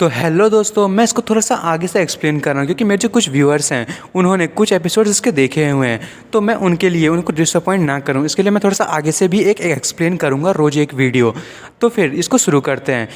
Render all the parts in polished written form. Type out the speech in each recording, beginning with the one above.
तो हेलो दोस्तों, मैं इसको थोड़ा सा आगे से एक्सप्लेन कर रहा हूँ क्योंकि मेरे जो कुछ व्यूअर्स हैं उन्होंने कुछ एपिसोड्स इसके देखे हुए हैं। तो मैं उनके लिए उनको डिसअपॉइंट ना करूँ, इसके लिए मैं थोड़ा सा आगे से भी एक एक्सप्लेन करूँगा रोज़ एक वीडियो। तो फिर इसको शुरू करते हैं।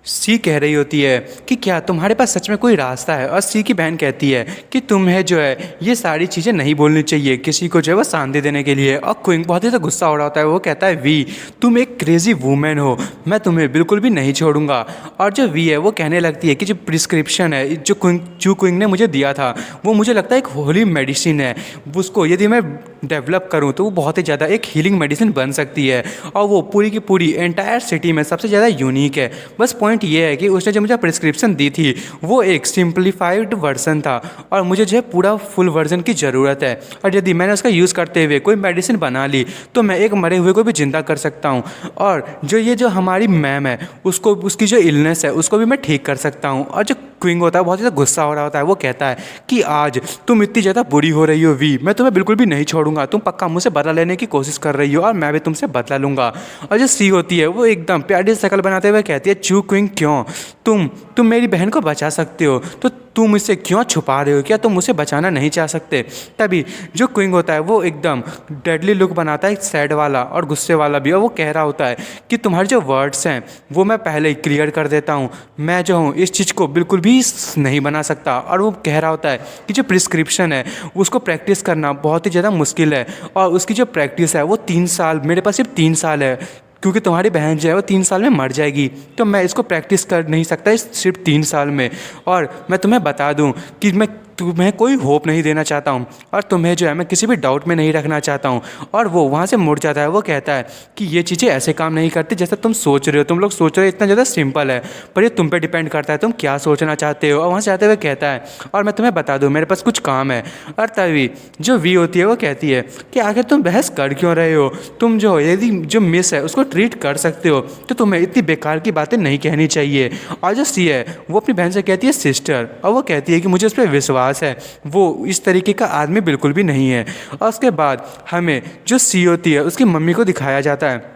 सी कह रही होती है कि क्या तुम्हारे पास सच में कोई रास्ता है, और सी की बहन कहती है कि तुम्हें जो है ये सारी चीज़ें नहीं बोलनी चाहिए किसी को जो है वो शांति देने के लिए। और क्विंग बहुत ही तो गुस्सा हो रहा होता है, वो कहता है वी तुम एक क्रेजी वूमेन हो, मैं तुम्हें बिल्कुल भी नहीं छोड़ूंगा। और जो वी है वो कहने लगती है कि जो प्रिस्क्रिप्शन है जो क्विंग ने मुझे दिया था वो मुझे लगता है एक होली मेडिसिन है, उसको यदि मैं डेवलप करूँ तो वो बहुत ही ज़्यादा एक हीलिंग मेडिसिन बन सकती है, और वो पूरी की पूरी एंटायर सिटी में सबसे ज़्यादा यूनिक है। बस पॉइंट ये है कि उसने जो मुझे प्रिस्क्रिप्शन दी थी वो एक सिंप्लीफाइड वर्जन था, और मुझे जो है पूरा फुल वर्जन की ज़रूरत है। और यदि मैंने उसका यूज़ करते हुए कोई मेडिसिन बना ली तो मैं एक मरे हुए को भी ज़िंदा कर सकता हूँ, और जो हमारी मैम है उसको उसकी जो इलनेस है उसको भी मैं ठीक कर सकता हूँ। और जो क्विंग होता है बहुत ज़्यादा गुस्सा हो रहा होता है, वो कहता है कि आज तुम इतनी ज़्यादा बुरी हो रही हो वी, मैं तुम्हें बिल्कुल भी नहीं छोड़ूंगा, तुम पक्का मुझसे बदला लेने की कोशिश कर रही हो और मैं भी तुमसे बदला लूँगा। और जो सी होती है वो एकदम प्यारी शक्ल बनाते हुए कहती है चू क्विंग क्यों, तुम मेरी बहन को बचा सकते हो तो तुम इसे क्यों छुपा रहे हो, क्या तुम उसे बचाना नहीं चाह सकते। तभी जो क्विंग होता है वो एकदम डेडली लुक बनाता है, सैड वाला और गुस्से वाला भी, और वो कह रहा होता है कि तुम्हारे जो वर्ड्स हैं वो मैं पहले ही क्लियर कर देता हूँ, मैं जो हूँ इस चीज़ को बिल्कुल भी नहीं बना सकता। और वो कह रहा होता है कि जो प्रिस्क्रिप्शन है उसको प्रैक्टिस करना बहुत ही ज़्यादा मुश्किल है, और उसकी जो प्रैक्टिस है वो 3 साल, मेरे पास सिर्फ 3 साल है, क्योंकि तुम्हारी बहन जो है वो 3 साल में मर जाएगी, तो मैं इसको प्रैक्टिस कर नहीं सकता इस सिर्फ 3 साल में। और मैं तुम्हें बता दूं कि मैं तुम्हें कोई होप नहीं देना चाहता हूँ, और तुम्हें जो है मैं किसी भी डाउट में नहीं रखना चाहता हूँ। और वो वहाँ से मुड़ जाता है, वो कहता है कि ये चीज़ें ऐसे काम नहीं करती जैसा तुम सोच रहे हो, तुम लोग सोच रहे हो इतना ज़्यादा सिंपल है, पर ये तुम पे डिपेंड करता है तुम क्या सोचना चाहते हो। और वहाँ से जाते हुए कहता है और मैं तुम्हें बता दूँ मेरे पास कुछ काम है। और तभी जो वी होती है वो कहती है कि आखिर तुम बहस कर क्यों रहे हो, तुम जो यदि जो मिस है उसको ट्रीट कर सकते हो तो तुम्हें इतनी बेकार की बातें नहीं कहनी चाहिए। और जो सी है वो अपनी बहन से कहती है सिस्टर, और वो कहती है कि मुझे उस पर विश्वास है, वो इस तरीके का आदमी बिल्कुल भी नहीं है। और उसके बाद हमें जो सी होती है उसकी मम्मी को दिखाया जाता है,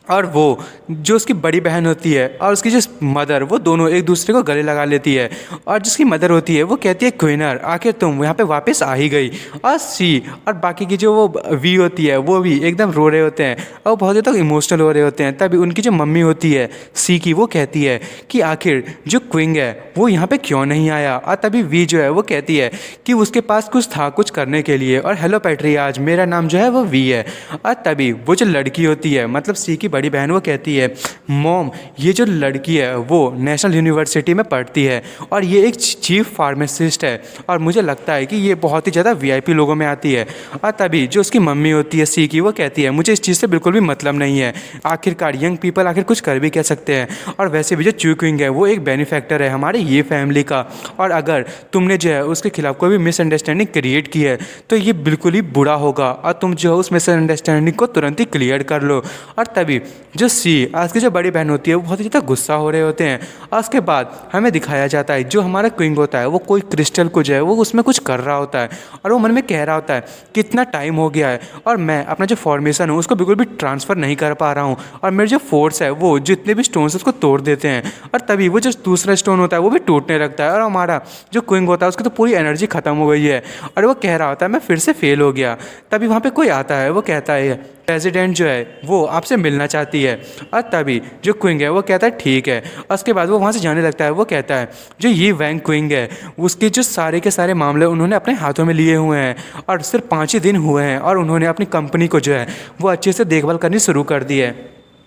और वो जो उसकी बड़ी बहन होती है और उसकी जो मदर, वो दोनों एक दूसरे को गले लगा लेती है। और जिसकी मदर होती है वो कहती है क्वीनर आखिर तुम यहाँ पे वापस आ ही गई। और सी और बाकी की जो वो वी होती है वो भी एकदम रो रहे होते हैं और बहुत ज़्यादा इमोशनल हो रहे होते हैं। तभी उनकी जो मम्मी होती है सी की, वो कहती है कि आखिर जो क्विंग है वो यहाँ पे क्यों नहीं आया। और तभी वी जो है वो कहती है कि उसके पास कुछ था कुछ करने के लिए, और हेलो पैट्रियाज मेरा नाम जो है वो वी है। और तभी वो जो लड़की होती है मतलब सी की बड़ी बहन, वो कहती है मॉम ये जो लड़की है वो नेशनल यूनिवर्सिटी में पढ़ती है और ये एक चीफ फार्मासिस्ट है, और मुझे लगता है कि ये बहुत ही ज़्यादा वीआईपी लोगों में आती है। और तभी जो उसकी मम्मी होती है सी की, वो कहती है मुझे इस चीज़ से बिल्कुल भी मतलब नहीं है, आखिरकार यंग पीपल आखिर कुछ कर भी कह सकते हैं, और वैसे भी जो चू क्विंग है वो एक बेनिफैक्टर है हमारे ये फैमिली का, और अगर तुमने जो है उसके खिलाफ कोई भी मिसअंडरस्टैंडिंग क्रिएट की है तो ये बिल्कुल ही बुरा होगा, और तुम जो है उस मिसअंडरस्टैंडिंग को तुरंत ही क्लियर कर लो। और तभी जो सी आज की जो बड़ी बहन होती है वो बहुत ही ज़्यादा गुस्सा हो रहे होते हैं। और उसके बाद हमें दिखाया जाता है जो हमारा क्विंग होता है वो कोई क्रिस्टल को जो है वो उसमें कुछ कर रहा होता है, और वो मन में कह रहा होता है कितना टाइम हो गया है और मैं अपना जो फॉर्मेशन हूँ उसको बिल्कुल भी ट्रांसफ़र नहीं कर पा रहा हूँ, और मेरे जो फोर्स है वो जितने भी स्टोन्स उसको तोड़ देते हैं। और तभी वो जो दूसरा स्टोन होता है वो भी टूटने लगता है, और हमारा जो क्विंग होता है उसकी तो पूरी एनर्जी खत्म हो गई है, और वो कह रहा होता है मैं फिर से फेल हो गया। तभी वहाँ पर कोई आता है, वो कहता है प्रेसिडेंट जो है वो आपसे मिलना चाहती है। और तभी जो क्विंग है वो कहता है ठीक है, और उसके बाद वो वहाँ से जाने लगता है। वो कहता है जो ये वैंग क्विंग है उसके जो सारे के सारे मामले उन्होंने अपने हाथों में लिए हुए हैं, और सिर्फ 5 ही दिन हुए हैं और उन्होंने अपनी कंपनी को जो है वो अच्छे से देखभाल करनी शुरू कर दी है।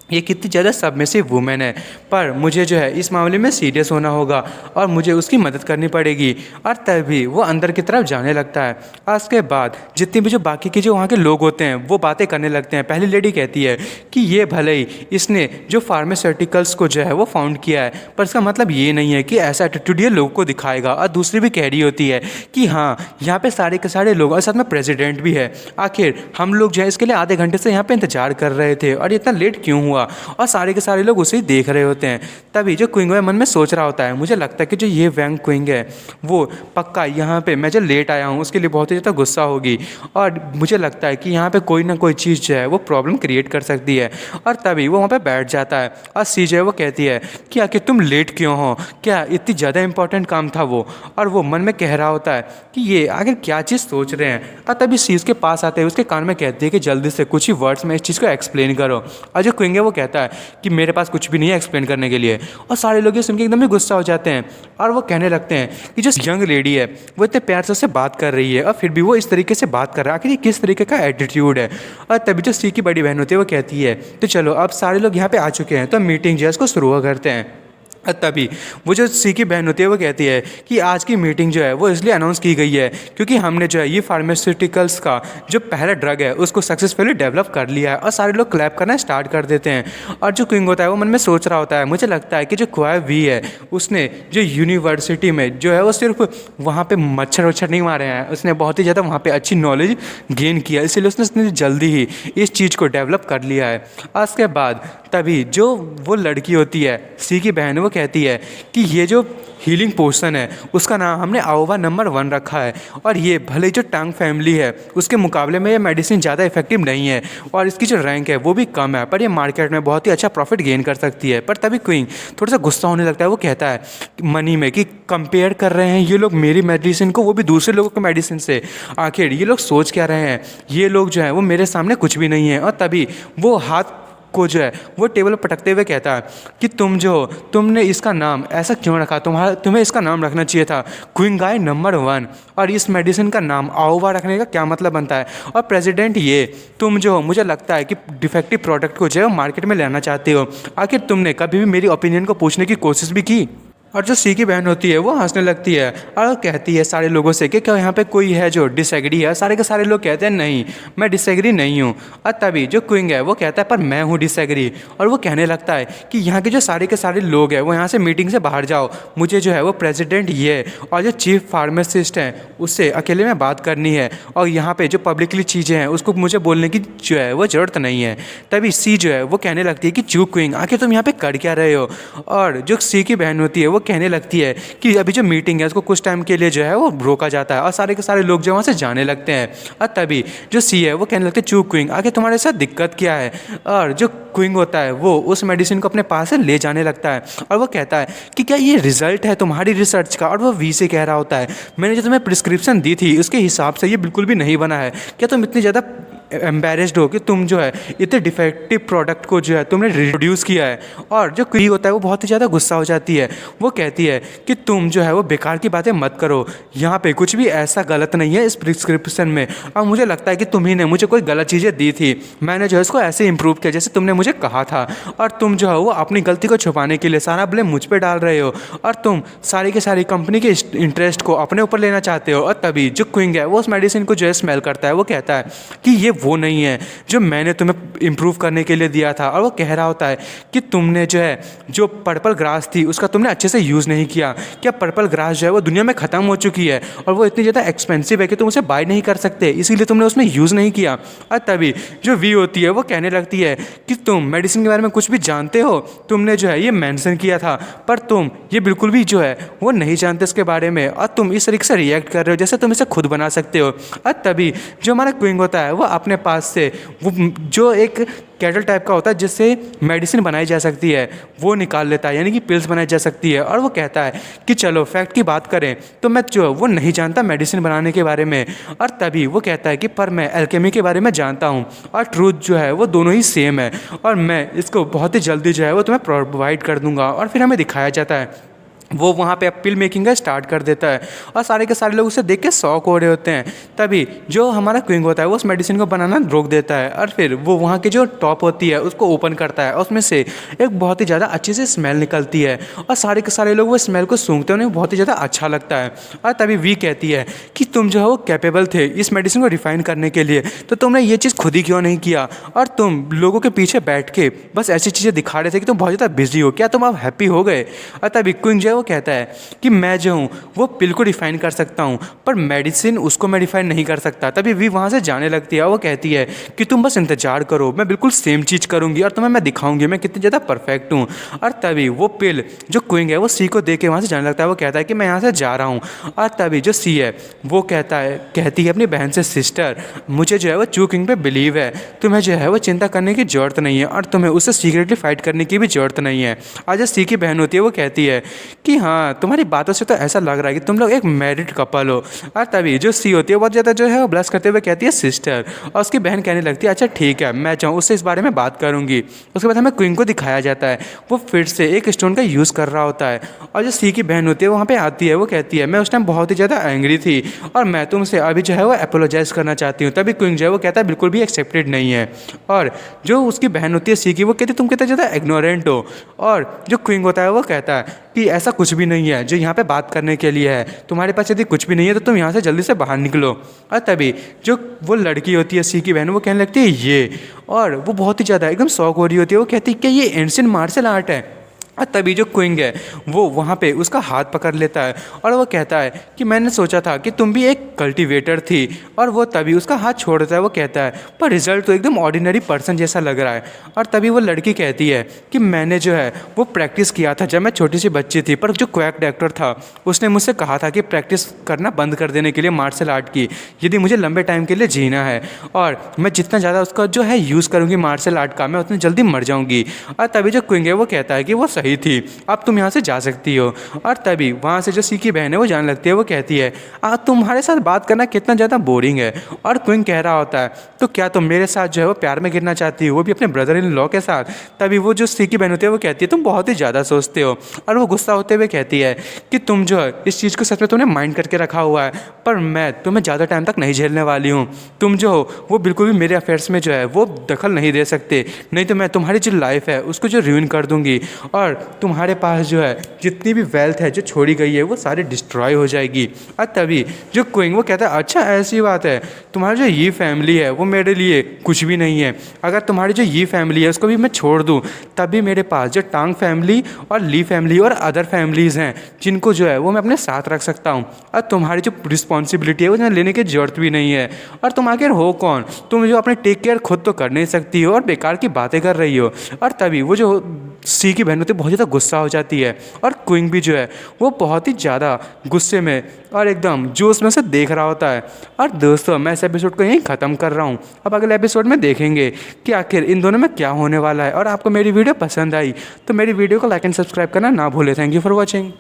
ये कितनी ज़्यादा सबमिसिव वुमेन है, पर मुझे जो है इस मामले में सीरियस होना होगा और मुझे उसकी मदद करनी पड़ेगी। और तभी वो अंदर की तरफ जाने लगता है, और उसके बाद जितने भी जो बाकी के जो वहाँ के लोग होते हैं वो बातें करने लगते हैं। पहली लेडी कहती है कि ये भले ही इसने जो फार्मास्यूटिकल्स को जो है वो फाउंड किया है, पर इसका मतलब ये नहीं है कि ऐसा एटीट्यूड ये लोगों को दिखाएगा। और दूसरी भी कह रही होती है कि हाँ यहाँ पे सारे के सारे लोग और साथ में प्रेसिडेंट भी है, आखिर हम लोग जो है इसके लिए आधे घंटे से यहाँ पे इंतजार कर रहे थे और इतना लेट क्यों हुआ। दूंगा। और सारे के सारे लोग उसे ही देख रहे होते हैं। तभी जो क्विंग मन में सोच रहा होता है, मुझे लगता है कि जो ये वैंग क्विंग है वो पक्का यहाँ पे मैं जो लेट आया हूँ उसके लिए बहुत ही ज़्यादा गुस्सा होगी, और मुझे लगता है कि यहाँ पे कोई ना कोई चीज़ जो है वो प्रॉब्लम क्रिएट कर सकती है। और तभी वो वहाँ पे बैठ जाता है और सी जो है वो कहती है कि आखिर तुम लेट क्यों हो, क्या इतनी ज़्यादा इंपॉर्टेंट काम था वो। और वो मन में कह रहा होता है कि ये आखिर क्या चीज़ सोच रहे हैं। और तभी सी उसके पास आते हैं, उसके कान में कहती है कि जल्दी से कुछ ही वर्ड्स में इस चीज़ को एक्सप्लेन करो। और जो क्विंग है वो कहता है कि मेरे पास कुछ भी नहीं है एक्सप्लेन करने के लिए। और सारे लोग ये सुन के एकदम ही गुस्सा हो जाते हैं और वो कहने लगते हैं कि जो यंग लेडी है वो इतने प्यार से उससे बात कर रही है और फिर भी वो इस तरीके से बात कर रहा है, आखिर ये किस तरीके का एटीट्यूड है। और तभी जो सी की बड़ी बहन होती है वो कहती है तो चलो अब सारे लोग यहाँ पे आ चुके हैं तो मीटिंग जो है उसको शुरू करते हैं। तभी वो जो सी की बहन होती है वो कहती है कि आज की मीटिंग जो है वो इसलिए अनाउंस की गई है क्योंकि हमने जो है ये फार्मास्यूटिकल्स का जो पहला ड्रग है उसको सक्सेसफुली डेवलप कर लिया है। और सारे लोग क्लैप करना स्टार्ट कर देते हैं। और जो क्विंग होता है वो मन में सोच रहा होता है, मुझे लगता है कि जो क्वाय वी है उसने जो यूनिवर्सिटी में जो है वो सिर्फ वहाँ पर मच्छर वच्छर नहीं मारे हैं, उसने बहुत ही ज़्यादा वहाँ पर अच्छी नॉलेज गेन किया, इसलिए उसने जल्दी ही इस चीज़ को डेवलप कर लिया है। और उसके बाद तभी जो वो लड़की होती है सी की बहन वो कहती है कि ये जो हीलिंग पोशन है उसका नाम हमने आओवा नंबर 1 रखा है, और ये भले जो टांग फैमिली है उसके मुकाबले में ये मेडिसिन ज़्यादा इफेक्टिव नहीं है और इसकी जो रैंक है वो भी कम है, पर ये मार्केट में बहुत ही अच्छा प्रॉफिट गेन कर सकती है। पर तभी क्विंग थोड़ा सा गुस्सा होने लगता है, वो कहता है मनी में कि कंपेयर कर रहे हैं ये लोग मेरी मेडिसिन को वो भी दूसरे लोगों के मेडिसिन से, आखिर ये लोग सोच क्या रहे हैं, ये लोग जो है वो मेरे सामने कुछ भी नहीं है। और तभी वो हाथ को जो है वो टेबल पर पटकते हुए कहता है कि तुमने इसका नाम ऐसा क्यों रखा, तुम्हें इसका नाम रखना चाहिए था क्विंगाई नंबर 1, और इस मेडिसिन का नाम आउवा रखने का क्या मतलब बनता है। और प्रेसिडेंट ये तुम जो मुझे लगता है कि डिफेक्टिव प्रोडक्ट को जो है मार्केट में लाना चाहते हो, आखिर तुमने कभी भी मेरी ओपिनियन को पूछने की कोशिश भी की। और जो सी की बहन होती है वो हंसने लगती है और कहती है सारे लोगों से कि क्या यहाँ पे कोई है जो डिसएग्री है। सारे के सारे लोग कहते हैं नहीं मैं डिसएग्री नहीं हूँ। और तभी जो क्विंग है वो कहता है पर मैं हूँ डिसएग्री, और वो कहने लगता है कि यहाँ के जो सारे के सारे लोग हैं वो यहाँ से मीटिंग से बाहर जाओ, मुझे जो है वो प्रेसिडेंट ये और जो चीफ फार्मासिस्ट हैं उससे अकेले में बात करनी है, और यहाँ पर जो पब्लिकली चीज़ें हैं उसको मुझे बोलने की जो है वो ज़रूरत नहीं है। तभी सी जो है वो कहने लगती है कि चू क्विंग आखिर तुम यहाँ पर कर क्या रहे हो। और जो सी की बहन होती है वो कहने लगती है कि अभी जो मीटिंग है उसको कुछ टाइम के लिए जो है वो रोका जाता है, और सारे के सारे लोग जो वहाँ से जाने लगते हैं। और तभी जो सी है वो कहने लगते हैं चू क्विंग आखिर तुम्हारे साथ दिक्कत क्या है। और जो क्विंग होता है वो उस मेडिसिन को अपने पास से ले जाने लगता है और वो कहता है कि क्या ये रिजल्ट है तुम्हारी रिसर्च का। और वो वी से कह रहा होता है मैंने जो तुम्हें प्रिस्क्रिप्शन दी थी उसके हिसाब से ये बिल्कुल भी नहीं बना है, क्या तुम इतनी ज़्यादा एम्बेरेस्ड हो कि तुम जो है इतने डिफेक्टिव प्रोडक्ट को जो है तुमने रिप्रोड्यूस किया है। और जो क्वी होता है वो बहुत ही ज़्यादा गुस्सा हो जाती है, वो कहती है कि तुम जो है वो बेकार की बातें मत करो, यहाँ पे कुछ भी ऐसा गलत नहीं है इस प्रिस्क्रिप्शन में, और मुझे लगता है कि तुम्ही ने मुझे कोई गलत चीज़ें दी थी, मैंने जो है इसको ऐसे इम्प्रूव किया जैसे तुमने मुझे कहा था, और तुम जो है वो अपनी गलती को छुपाने के लिए सारा ब्लेम मुझ पर डाल रहे हो, और तुम सारी की सारी कंपनी के इंटरेस्ट को अपने ऊपर लेना चाहते हो। और तभी जो क्विंग है वो उस मेडिसिन को जो है स्मेल करता है, वो कहता है कि ये वो नहीं है जो मैंने तुम्हें इम्प्रूव करने के लिए दिया था। और वो कह रहा होता है कि तुमने जो है जो पर्पल ग्रास थी उसका तुमने अच्छे से यूज़ नहीं किया, क्या पर्पल ग्रास जो है वो दुनिया में ख़त्म हो चुकी है और वो इतनी ज़्यादा एक्सपेंसिव है कि तुम उसे बाय नहीं कर सकते, इसीलिए तुमने उसमें यूज़ नहीं किया। और तभी जो वी होती है वो कहने लगती है कि तुम मेडिसिन के बारे में कुछ भी जानते हो, तुमने जो है ये मेंशन किया था पर तुम ये बिल्कुल भी जो है वो नहीं जानते इसके बारे में, और तुम इस तरीके से रिएक्ट कर रहे हो जैसे तुम इसे खुद बना सकते हो। और तभी जो हमारा क्विंग होता है वो अपने पास से वो जो एक कैटल टाइप का होता है जिससे मेडिसिन बनाई जा सकती है वो निकाल लेता है, यानी कि पिल्स बनाई जा सकती है। और वो कहता है कि चलो फैक्ट की बात करें तो मैं जो वो नहीं जानता मेडिसिन बनाने के बारे में। और तभी वो कहता है कि पर मैं एल्केमी के बारे में जानता हूँ, और ट्रूथ जो है वो दोनों ही सेम है, और मैं इसको बहुत ही जल्दी जो है वो तुम्हें प्रोवाइड कर दूंगा। और फिर हमें दिखाया जाता है वो वहाँ पे पिल मेकिंग का स्टार्ट कर देता है, और सारे के सारे लोग उसे देख के शॉक हो रहे होते हैं। तभी जो हमारा क्विंग होता है वो उस मेडिसिन को बनाना रोक देता है, और फिर वो वहाँ की जो टॉप होती है उसको ओपन करता है, और उसमें से एक बहुत ही ज़्यादा अच्छी सी स्मेल निकलती है, और सारे के सारे लोग वो स्मेल को सूंघते हैं, उन्हें बहुत ही ज़्यादा अच्छा लगता है। और तभी वी कहती है कि तुम जो है वो कैपेबल थे इस मेडिसिन को रिफाइन करने के लिए, तो तुमने ये चीज़ खुद ही क्यों नहीं किया और तुम लोगों के पीछे बैठ के बस ऐसी चीज़ें दिखा रहे थे कि तुम बहुत ज़्यादा बिजी हो, क्या तुम अब हैप्पी हो गए? और तभी क्विंग जो है वो कहता है कि मैं जो हूँ वो पिल को रिफाइन कर सकता हूँ पर मेडिसिन उसको मैं रिफाइन नहीं कर सकता। तभी वी वहाँ से जाने लगती है, वो कहती है कि तुम बस इंतजार करो, मैं बिल्कुल सेम चीज़ करूँगी और तुम्हें मैं दिखाऊंगी मैं कितनी ज़्यादा परफेक्ट हूँ। और तभी वो पिल जो क्विंग है वो सी को दे के वहाँ से जाने लगता है, वो कहता है कि मैं यहाँ से जा रहा हूँ। और तभी जो सी है वो कहती है अपनी बहन से, सिस्टर मुझे जो है वो चू किंग पे बिलीव है, तुम्हें जो है वो चिंता करने की ज़रूरत नहीं है और तुम्हें उससे सीक्रेटली फाइट करने की भी ज़रूरत नहीं है। आज जो सी की बहन होती है वो कहती है कि हाँ तुम्हारी बातों से तो ऐसा लग रहा है कि तुम लोग एक मैरिड कपल हो। और तभी जो सी होती है बहुत ज़्यादा जो है वो ब्लश करते हुए कहती है सिस्टर, और उसकी बहन कहने लगती है अच्छा ठीक है मैं चाहूँ उससे इस बारे में बात करूँगी। उसके बाद हमें क्विंग को दिखाया जाता है वो फिर से एक स्टोन का यूज़ कर रहा होता है और जो सी की बहन होती है वहाँ पे आती है, वो कहती है मैं उस टाइम बहुत ही ज़्यादा एंग्री थी और मैं तुमसे अभी जो है वो अपोलोजाइज़ करना चाहती हूँ। तभी क्विंग जो है वो कहता है बिल्कुल भी एक्सेप्टेड नहीं है। और जो उसकी बहन होती है सी की, वो कहती है तुम कितने ज़्यादा इग्नोरेंट हो। और जो क्विंग होता है वो कहता है कि ऐसा कुछ भी नहीं है जो यहाँ पे बात करने के लिए है, तुम्हारे पास यदि कुछ भी नहीं है तो तुम यहाँ से जल्दी से बाहर निकलो। और तभी जो वो लड़की होती है सी की बहन, वो कहने लगती है ये, और वो बहुत ही ज़्यादा एकदम शौक हो रही होती है, वो कहती है कि ये एंशिएंट मार्शल आर्ट है। और तभी जो क्विंग है वो वहाँ पे उसका हाथ पकड़ लेता है और वो कहता है कि मैंने सोचा था कि तुम भी एक कल्टीवेटर थी। और वो तभी उसका हाथ छोड़ देता है, वो कहता है पर रिजल्ट तो एकदम ऑर्डिनरी पर्सन जैसा लग रहा है। और तभी वो लड़की कहती है कि मैंने जो है वो प्रैक्टिस किया था जब मैं छोटी सी बच्ची थी, पर जो क्वैक डॉक्टर था उसने मुझसे कहा था कि प्रैक्टिस करना बंद कर देने के लिए मार्शल आर्ट की, यदि मुझे लंबे टाइम के लिए जीना है और मैं जितना ज़्यादा उसका जो है यूज़ करूँगी मार्शल आर्ट का, मैं उतनी जल्दी मर जाऊँगी। और तभी जो क्विंग है वो कहता है कि वो सही थी, अब तुम यहाँ से जा सकती हो। और तभी वहाँ से जो सी की बहन है वो जाने लगती है, वो कहती है तुम्हारे साथ बात करना कितना ज़्यादा बोरिंग है। और क्विंग कह रहा होता है तो क्या तुम मेरे साथ जो है वो प्यार में गिरना चाहती हो, वो भी अपने ब्रदर इन लॉ के साथ? तभी वो जो सी की बहन होती है वो कहती है तुम बहुत ही ज़्यादा सोचते हो। और वो गुस्सा होते हुए कहती है कि तुम जो है इस चीज़ को सच में तुमने माइंड करके रखा हुआ है, पर मैं तुम्हें ज़्यादा टाइम तक नहीं झेलने वाली हूँ। तुम जो हो वो बिल्कुल भी मेरे अफेयर्स में जो है वो दखल नहीं दे सकते, नहीं तो मैं तुम्हारी जो लाइफ है उसको जो रुइन कर दूँगी और तुम्हारे पास जो है जितनी भी वेल्थ है जो छोड़ी गई है वो सारी डिस्ट्रॉय हो जाएगी। और तभी जो क्विंग वो कहता है अच्छा ऐसी बात है, तुम्हारी जो ये फैमिली है वो मेरे लिए कुछ भी नहीं है, अगर तुम्हारी जो ये फैमिली है उसको भी मैं छोड़ दूँ तभी मेरे पास जो टांग फैमिली और ली फैमिली और अदर फैमिलीज़ हैं जिनको जो है वो मैं अपने साथ रख सकता हूँ। और तुम्हारी जो रिस्पॉन्सिबिलिटी है वो लेने की ज़रूरत भी नहीं है। और तुम आखिर हो कौन, तुम जो अपने टेक केयर खुद तो कर नहीं सकती हो और बेकार की बातें कर रही हो। और तभी वो जो सी की बहन होती है बहुत ज़्यादा गुस्सा हो जाती है और क्विंग भी जो है वो बहुत ही ज़्यादा गुस्से में और एकदम जोश में से देख रहा होता है। और दोस्तों मैं इस एपिसोड को यहीं ख़त्म कर रहा हूँ, अब अगले एपिसोड में देखेंगे कि आखिर इन दोनों में क्या होने वाला है। और आपको मेरी वीडियो पसंद आई तो मेरी वीडियो को लाइक एंड सब्सक्राइब करना ना भूलें। Thank you for watching.